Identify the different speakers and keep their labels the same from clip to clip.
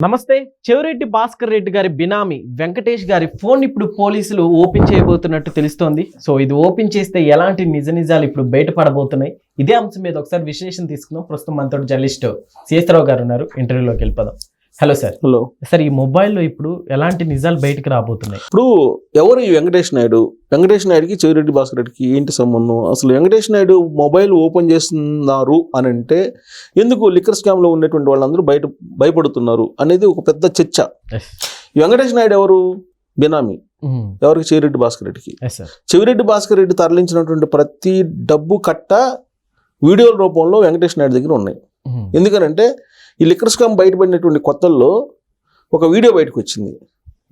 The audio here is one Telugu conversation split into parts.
Speaker 1: నమస్తే. చెవిరెడ్డి భాస్కర్ రెడ్డి గారి బినామీ వెంకటేష్ గారి ఫోన్ ఇప్పుడు పోలీసులు ఓపెన్ చేయబోతున్నట్టు తెలుస్తోంది. సో ఇది ఓపెన్ చేస్తే ఎలాంటి నిజాలు ఇప్పుడు బయటపడబోతున్నాయి, ఇదే అంశం మీద ఒకసారి విశ్లేషణ తీసుకుందాం. ప్రస్తుతం మనతో జర్నలిస్ట్ సిఎస్రావు గారు ఉన్నారు, ఇంటర్వ్యూలోకి వెళ్ళిపోదాం. Hello sir.
Speaker 2: హలో
Speaker 1: సార్, ఈ మొబైల్లో ఇప్పుడు ఎలాంటి నిజాలు బయటకు రాబోతున్నాయి?
Speaker 2: ఇప్పుడు ఎవరు ఈ వెంకటేష్ నాయుడుకి చెవిరెడ్డి భాస్కర్ రెడ్డికి ఏంటి సంబంధం? అసలు వెంకటేష్ నాయుడు మొబైల్ ఓపెన్ చేస్తున్నారు అని అంటే ఎందుకు లిక్కర్ స్కామ్ లో ఉన్నటువంటి వాళ్ళందరూ భయపడుతున్నారు అనేది ఒక పెద్ద చర్చ. ఈ వెంకటేష్ నాయుడు ఎవరు? బినామీ. ఎవరికి? చెవిరెడ్డి భాస్కర్ రెడ్డికి. చెవిరెడ్డి భాస్కర్ రెడ్డి తరలించినటువంటి ప్రతి డబ్బు కట్ట వీడియోల రూపంలో వెంకటేష్ నాయుడు దగ్గర ఉన్నాయి. ఎందుకనంటే ఈ లిక్కర్ స్కామ్ బయటపడినటువంటి కొత్తల్లో ఒక వీడియో బయటకు వచ్చింది.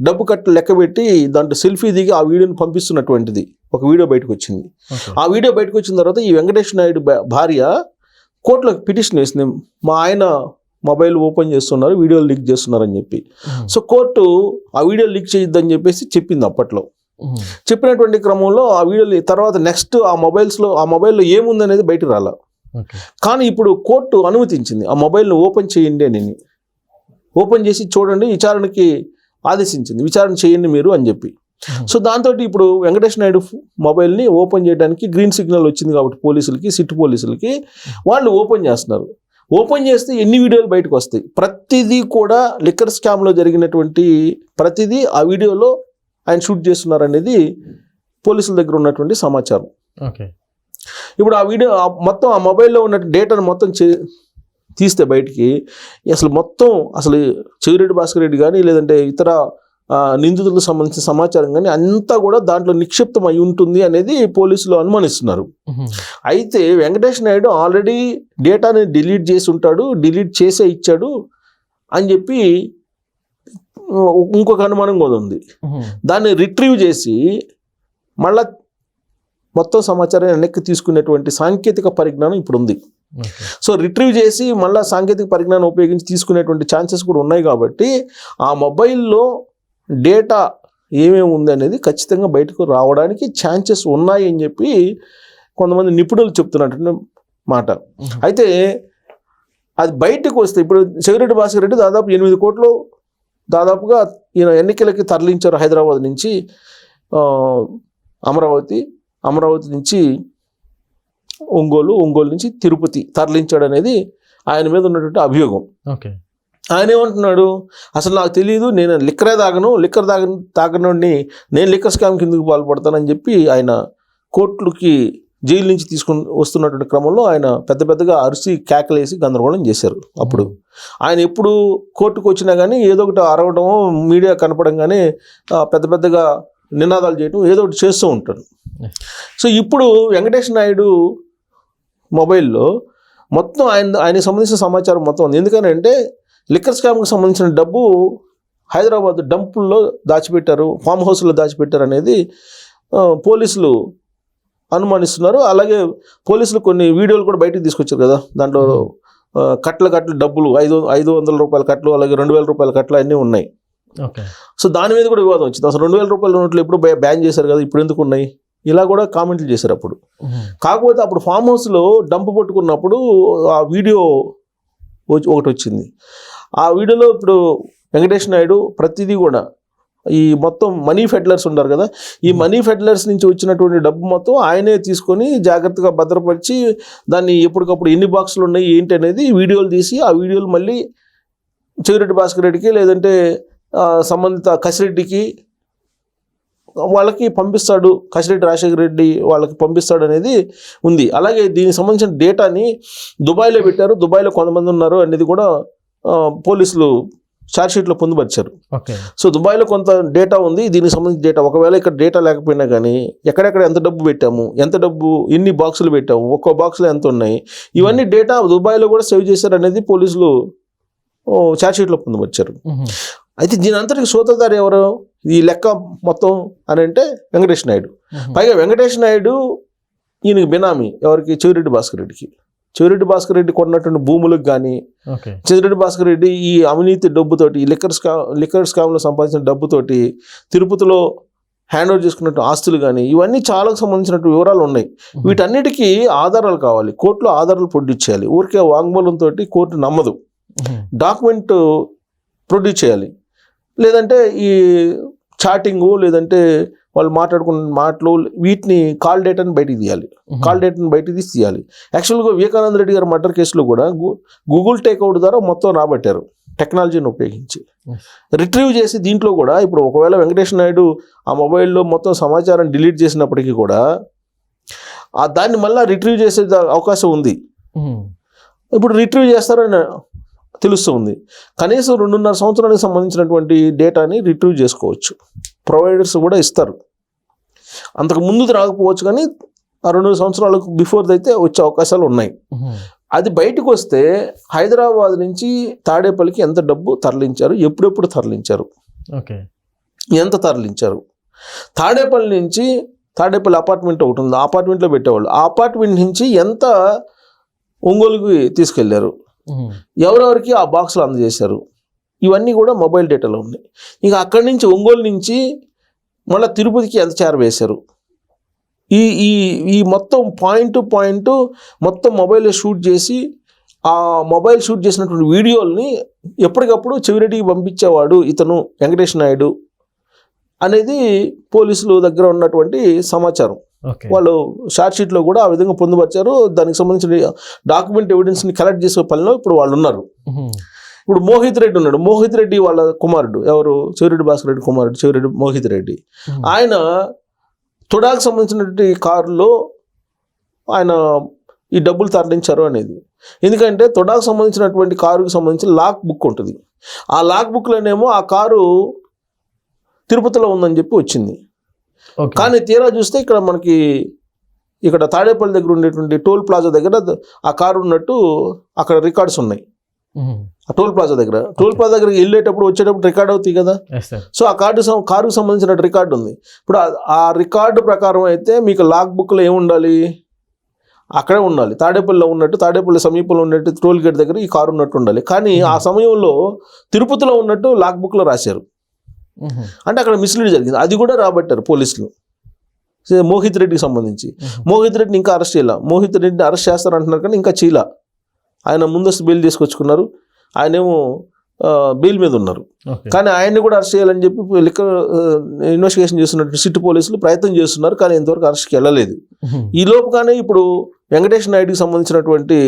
Speaker 2: డబ్బు కట్టు లెక్క పెట్టి దాంట్లో సెల్ఫీ దిగి ఆ వీడియోని పంపిస్తున్నటువంటిది ఒక వీడియో బయటకు వచ్చింది. ఆ వీడియో బయటకు వచ్చిన తర్వాత ఈ వెంకటేష్ నాయుడు భార్య కోర్టులోకి పిటిషన్ వేసింది, మా ఆయన మొబైల్ ఓపెన్ చేస్తున్నారు, వీడియోలు లీక్ చేస్తున్నారు అని చెప్పి. సో కోర్టు ఆ వీడియో లీక్ చేయొద్దని చెప్పేసి చెప్పింది. అప్పట్లో చెప్పినటువంటి క్రమంలో ఆ వీడియో తర్వాత నెక్స్ట్ ఆ మొబైల్లో ఏముందనేది బయటకు రాలా. కానీ ఇప్పుడు కోర్టు అనుమతించింది ఆ మొబైల్ని ఓపెన్ చేయండి అని. ఓపెన్ చేసి చూడండి, విచారణకి ఆదేశించింది, విచారణ చేయండి మీరు అని చెప్పి. సో దాంతో ఇప్పుడు వెంకటేష్ నాయుడు మొబైల్ని ఓపెన్ చేయడానికి గ్రీన్ సిగ్నల్ వచ్చింది కాబట్టి పోలీసులకి, సిట్ పోలీసులకి, వాళ్ళు ఓపెన్ చేస్తున్నారు. ఓపెన్ చేస్తే ఎన్ని వీడియోలు బయటకు వస్తాయి, ప్రతిదీ కూడా లిక్కర్ స్కామ్లో జరిగినటువంటి ప్రతిదీ ఆ వీడియోలో ఆయన షూట్ చేస్తున్నారు అనేది పోలీసుల దగ్గర ఉన్నటువంటి సమాచారం. ఇప్పుడు ఆ వీడియో మొత్తం ఆ మొబైల్లో ఉన్న డేటాను మొత్తం తీస్తే బయటికి అసలు చెవిరెడ్డి భాస్కర్ రెడ్డి కానీ లేదంటే ఇతర నిందితులకు సంబంధించిన సమాచారం కానీ అంతా కూడా దాంట్లో నిక్షిప్తం అయి ఉంటుంది అనేది పోలీసులు అనుమానిస్తున్నారు. అయితే వెంకటేష్ నాయుడు ఆల్రెడీ డేటాని డిలీట్ చేసి ఉంటాడు, డిలీట్ చేసే ఇచ్చాడు అని చెప్పి ఇంకొక అనుమానం కూడా ఉంది. దాన్ని రిట్రీవ్ చేసి మళ్ళా మొత్తం సమాచారాన్ని వెనక్కి తీసుకునేటువంటి సాంకేతిక పరిజ్ఞానం ఇప్పుడు ఉంది. సో రిట్రీవ్ చేసి మళ్ళీ సాంకేతిక పరిజ్ఞానం ఉపయోగించి తీసుకునేటువంటి ఛాన్సెస్ కూడా ఉన్నాయి. కాబట్టి ఆ మొబైల్లో డేటా ఏమేమి ఉంది అనేది ఖచ్చితంగా బయటకు రావడానికి ఛాన్సెస్ ఉన్నాయి అని చెప్పి కొంతమంది నిపుణులు చెప్తున్నటువంటి మాట. అయితే అది బయటకు వస్తే ఇప్పుడు చెవిరెడ్డి భాస్కర్ రెడ్డి దాదాపు 8 కోట్లు దాదాపుగా ఈయన ఎన్నికలకి తరలించారు. హైదరాబాద్ నుంచి అమరావతి నుంచి ఒంగోలు నుంచి తిరుపతి తరలించాడు అనేది ఆయన మీద ఉన్నటువంటి అభియోగం. ఆయన ఏమంటున్నాడు, అసలు నాకు తెలియదు, నేను లిక్కర్ తాగనోడిని నేను లిక్కర్ స్కామ్ కిందకు పాల్పడతానని చెప్పి ఆయన కోర్టులకి జైలు నుంచి తీసుకొని వస్తున్నటువంటి క్రమంలో ఆయన పెద్దగా అరిసి కేకలేసి గందరగోళం చేశారు. అప్పుడు ఆయన ఎప్పుడు కోర్టుకు వచ్చినా కానీ ఏదో ఒకటి అరవడం, మీడియా కనపడంగానే పెద్దగా నినాదాలు చేయడం, ఏదో ఒకటి చేస్తూ ఉంటారు. సో ఇప్పుడు వెంకటేష్ నాయుడు మొబైల్లో మొత్తం ఆయనకి సంబంధించిన సమాచారం మొత్తం ఉంది. ఎందుకనంటే లిక్కర్ స్కామ్కి సంబంధించిన డబ్బు హైదరాబాద్ డంపుల్లో దాచిపెట్టారు, ఫామ్ హౌస్లో దాచిపెట్టారు అనేది పోలీసులు అనుమానిస్తున్నారు. అలాగే పోలీసులు కొన్ని వీడియోలు కూడా బయటకు తీసుకొచ్చారు కదా, దాంట్లో కట్టలు డబ్బులు 500 రూపాయల కట్టలు, అలాగే 2000 రూపాయల కట్టలు అన్నీ ఉన్నాయి. సో దాని మీద కూడా వివాదం వచ్చింది. అసలు 2000 రూపాయల నోట్లు ఎప్పుడు బ్యాన్ చేశారు కదా, ఇప్పుడు ఎందుకు ఉన్నాయి, ఇలా కూడా కామెంట్లు చేశారు అప్పుడు. కాకపోతే అప్పుడు ఫామ్ హౌస్లో డంప్ పట్టుకున్నప్పుడు ఆ వీడియో ఒకటి వచ్చింది. ఆ వీడియోలో ఇప్పుడు వెంకటేష్ నాయుడు ప్రతిదీ కూడా ఈ మొత్తం మనీ ఫెడ్లర్స్ ఉన్నారు కదా, ఈ మనీ ఫెడ్లర్స్ నుంచి వచ్చినటువంటి డబ్బు మొత్తం ఆయనే తీసుకొని జాగ్రత్తగా భద్రపరిచి దాన్ని ఎప్పటికప్పుడు ఎన్ని బాక్సులు ఉన్నాయి ఏంటి అనేది వీడియోలు తీసి ఆ వీడియోలు మళ్ళీ చెవిరెడ్డి భాస్కర్ రెడ్డికి లేదంటే సంబంధిత కసిరెడ్డికి వాళ్ళకి పంపిస్తాడు, కసిరెడ్డి రాజశేఖర రెడ్డి వాళ్ళకి పంపిస్తాడు అనేది ఉంది. అలాగే దీనికి సంబంధించిన డేటాని దుబాయ్లో పెట్టారు, దుబాయ్లో కొంతమంది ఉన్నారు అనేది కూడా పోలీసులు ఛార్జ్షీట్లో పొందుపరిచారు. సో దుబాయ్లో కొంత డేటా ఉంది, దీనికి సంబంధించిన డేటా. ఒకవేళ ఇక్కడ డేటా లేకపోయినా కానీ ఎక్కడెక్కడ ఎంత డబ్బు పెట్టాము, ఎన్ని బాక్సులు పెట్టాము, ఒక్కో బాక్సులో ఎంత ఉన్నాయి, ఇవన్నీ డేటా దుబాయ్లో కూడా సేవ్ చేశారు అనేది పోలీసులు ఛార్జ్షీట్లో పొందుపరిచారు. అయితే దీని అంతటికి సూత్రధారి ఎవరు, ఈ లెక్క మొత్తం అని అంటే వెంకటేష్ నాయుడు. పైగా వెంకటేష్ నాయుడు ఈయనకి బినామీ ఎవరికి? చెవిరెడ్డి భాస్కర్ రెడ్డికి. చెవిరెడ్డి భాస్కర్ రెడ్డి కొన్నటువంటి భూములకు కానీ, చెవిరెడ్డి భాస్కర్ రెడ్డి ఈ అవినీతి డబ్బుతోటి, లిక్కర్ స్కామ్లో సంపాదించిన డబ్బుతోటి తిరుపతిలో హ్యాండ్ ఓవర్ చేసుకున్నట్టు ఆస్తులు కానీ, ఇవన్నీ చాలా సంబంధించినట్టు వివరాలు ఉన్నాయి. వీటన్నిటికీ ఆధారాలు కావాలి, కోర్టులో ఆధారాలు పొడ్డిచ్చేయాలి. ఊరికే వాంగ్మూలంతో కోర్టు నమ్మదు. డాక్యుమెంట్ ప్రొడ్యూస్ చేయాలి. లేదంటే ఈ చాటింగు, లేదంటే వాళ్ళు మాట్లాడుకున్న మాటలు, వీటిని కాల్ డేటాని బయటికి తీయాలి. కాల్ డేటాని బయటికి తీయాలి. యాక్చువల్గా వివేకానంద రెడ్డి గారి మర్డర్ కేసులో కూడా గూగుల్ టేక్అవుట్ ద్వారా మొత్తం రాబట్టారు టెక్నాలజీని ఉపయోగించి. రిట్రీవ్ చేసి దీంట్లో కూడా ఇప్పుడు ఒకవేళ వెంకటేష్ నాయుడు ఆ మొబైల్లో మొత్తం సమాచారం డిలీట్ చేసినప్పటికీ కూడా దాన్ని మళ్ళీ రిట్రీవ్ చేసే అవకాశం ఉంది. ఇప్పుడు రిట్రీవ్ చేస్తారని తెలుస్తుంది. కనీసం 2.5 సంవత్సరానికి సంబంధించినటువంటి డేటాని రిట్రీవ్ చేసుకోవచ్చు. ప్రొవైడర్స్ కూడా ఇస్తారు. అంతకు ముందు రాకపోవచ్చు, కానీ ఆ 2 సంవత్సరాలకు బిఫోర్ అయితే వచ్చే అవకాశాలు ఉన్నాయి. అది బయటకు వస్తే హైదరాబాద్ నుంచి తాడేపల్లికి ఎంత డబ్బు తరలించారు, ఎప్పుడెప్పుడు తరలించారు, ఎంత తరలించారు, తాడేపల్లి నుంచి తాడేపల్లి అపార్ట్మెంట్ ఒకటి ఉంది, ఆ అపార్ట్మెంట్లో పెట్టేవాళ్ళు, ఆ అపార్ట్మెంట్ నుంచి ఎంత ఒంగోలుకి తీసుకెళ్లారు, ఎవరెవరికి ఆ బాక్సులు అందజేశారు, ఇవన్నీ కూడా మొబైల్ డేటాలో ఉన్నాయి. ఇంకా అక్కడి నుంచి ఒంగోలు నుంచి మళ్ళీ తిరుపతికి ఎంత చేరవేశారు, ఈ ఈ ఈ మొత్తం పాయింట్ మొత్తం మొబైల్లో షూట్ చేసి ఆ మొబైల్ షూట్ చేసినటువంటి వీడియోల్ని ఎప్పటికప్పుడు చెవిరెడ్డికి పంపించేవాడు ఇతను వెంకటేష్ నాయుడు అనేది పోలీసులు దగ్గర ఉన్నటువంటి సమాచారం. వాళ్ళు షార్ట్ షీట్లో కూడా ఆ విధంగా పొందుపరిచారు. దానికి సంబంధించిన డాక్యుమెంట్ ఎవిడెన్స్ని కలెక్ట్ చేసే పనిలో ఇప్పుడు వాళ్ళు ఉన్నారు. ఇప్పుడు మోహిత్ రెడ్డి ఉన్నాడు. మోహిత్ రెడ్డి వాళ్ళ కుమారుడు ఎవరు, చెవిరెడ్డి భాస్కర్ రెడ్డి కుమారుడు చెవిరెడ్డి మోహిత్ రెడ్డి. ఆయన తుడాకు సంబంధించినటువంటి కారులో ఆయన ఈ డబ్బులు తరలించారు అనేది. ఎందుకంటే తుడాకు సంబంధించినటువంటి కారుకు సంబంధించిన లాక్ బుక్ ఉంటుంది. ఆ లాక్ బుక్లోనేమో ఆ కారు తిరుపతిలో ఉందని చెప్పి వచ్చింది. కానీ తీరా చూస్తే ఇక్కడ మనకి ఇక్కడ తాడేపల్లి దగ్గర ఉండేటువంటి టోల్ ప్లాజా దగ్గర ఆ కారు ఉన్నట్టు అక్కడ రికార్డ్స్ ఉన్నాయి. ఆ టోల్ ప్లాజా దగ్గర వెళ్ళేటప్పుడు వచ్చేటప్పుడు రికార్డ్ అవుతాయి కదా. సో ఆ కారుకు సంబంధించిన రికార్డు ఉంది. ఇప్పుడు ఆ రికార్డు ప్రకారం అయితే మీకు లాక్ బుక్లో ఏముండాలి, అక్కడే ఉండాలి, తాడేపల్లిలో ఉన్నట్టు, తాడేపల్లి సమీపంలో ఉన్నట్టు టోల్ గేట్ దగ్గర ఈ కారు ఉన్నట్టు ఉండాలి. కానీ ఆ సమయంలో తిరుపతిలో ఉన్నట్టు లాక్ బుక్లో రాశారు. అంటే అక్కడ మిస్లీడ్ జరిగింది. అది కూడా రాబట్టారు పోలీసులు మోహిత్ రెడ్డికి సంబంధించి. మోహిత్ రెడ్డిని ఇంకా అరెస్ట్ చేయాల. మోహిత్ రెడ్డిని అరెస్ట్ చేస్తారంటున్నారు కానీ ఇంకా చీల. ఆయన ముందస్తు బెయిల్ తీసుకొచ్చుకున్నారు. ఆయనేమో బెయిల్ మీద ఉన్నారు. కానీ ఆయన్ని కూడా అరెస్ట్ చేయాలని చెప్పి లిక్కర్ ఇన్వెస్టిగేషన్ చేస్తున్నట్టు సిటీ పోలీసులు ప్రయత్నం చేస్తున్నారు. కానీ ఇంతవరకు అరెస్ట్కి వెళ్ళలేదు. ఈ లోపుగానే ఇప్పుడు వెంకటేష్ నాయుడుకి సంబంధించినటువంటి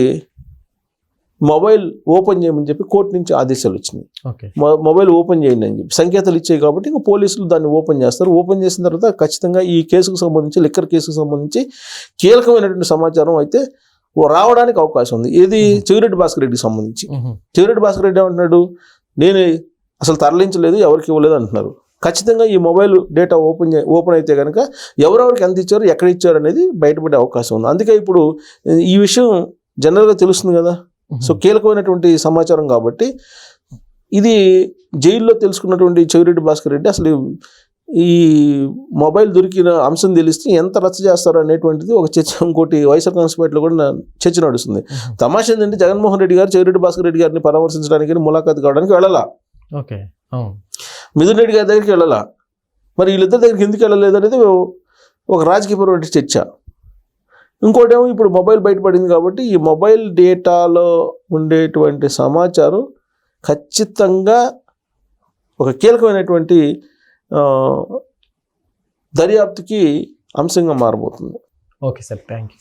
Speaker 2: మొబైల్ ఓపెన్ చేయమని చెప్పి కోర్టు నుంచి ఆదేశాలు వచ్చినాయి. మొబైల్ ఓపెన్ చేయండి అని చెప్పి సంకేతాలు ఇచ్చాయి. కాబట్టి ఇంకా పోలీసులు దాన్ని ఓపెన్ చేస్తారు. ఓపెన్ చేసిన తర్వాత ఖచ్చితంగా ఈ కేసుకు సంబంధించి, లిక్కర్ కేసుకు సంబంధించి కీలకమైనటువంటి సమాచారం అయితే రావడానికి అవకాశం ఉంది. ఏది చెవిరెడ్డి భాస్కర్ రెడ్డికి సంబంధించి. చెవిరెడ్డి భాస్కర్ రెడ్డి ఏమంటున్నాడు, నేను అసలు తరలించలేదు, ఎవరికి ఇవ్వలేదు అంటున్నారు. ఖచ్చితంగా ఈ మొబైల్ డేటా ఓపెన్ అయితే కనుక ఎవరెవరికి ఎంత ఇచ్చారు, ఎక్కడ ఇచ్చారు అనేది బయటపడే అవకాశం ఉంది. అందుకే ఇప్పుడు ఈ విషయం జనరల్గా తెలుస్తుంది కదా. సో కీలకమైనటువంటి సమాచారం కాబట్టి ఇది జైల్లో తెలుసుకున్నటువంటి చెవిరెడ్డి భాస్కర్ రెడ్డి అసలు ఈ మొబైల్ దొరికిన అంశం తెలిస్తే ఎంత రచ్చ చేస్తారు అనేటువంటిది ఒక చర్చ. ఇంకోటి వైఎస్ఆర్ కాంగ్రెస్ పార్టీలో కూడా చర్చ నడుస్తుంది. తమాషా ఏంటంటే జగన్మోహన్ రెడ్డి గారు చెవిరెడ్డి భాస్కర్ రెడ్డి గారిని పరామర్శించడానికి, ములాఖాత్ కావడానికి వెళ్ళాలా, మిథున్ రెడ్డి గారి దగ్గరికి వెళ్ళాలా. మరి వీళ్ళిద్దరి దగ్గరికి ఎందుకు వెళ్ళలేదు అనేది ఒక రాజకీయపరమైన చర్చ. ఇంకోటేమో ఇప్పుడు మొబైల్ బయటపడింది కాబట్టి ఈ మొబైల్ డేటాలో ఉండేటువంటి సమాచారం ఖచ్చితంగా ఒక కీలకమైనటువంటి దర్యాప్తుకి అంశంగా మారబోతుంది.
Speaker 1: Okay sir, thank you.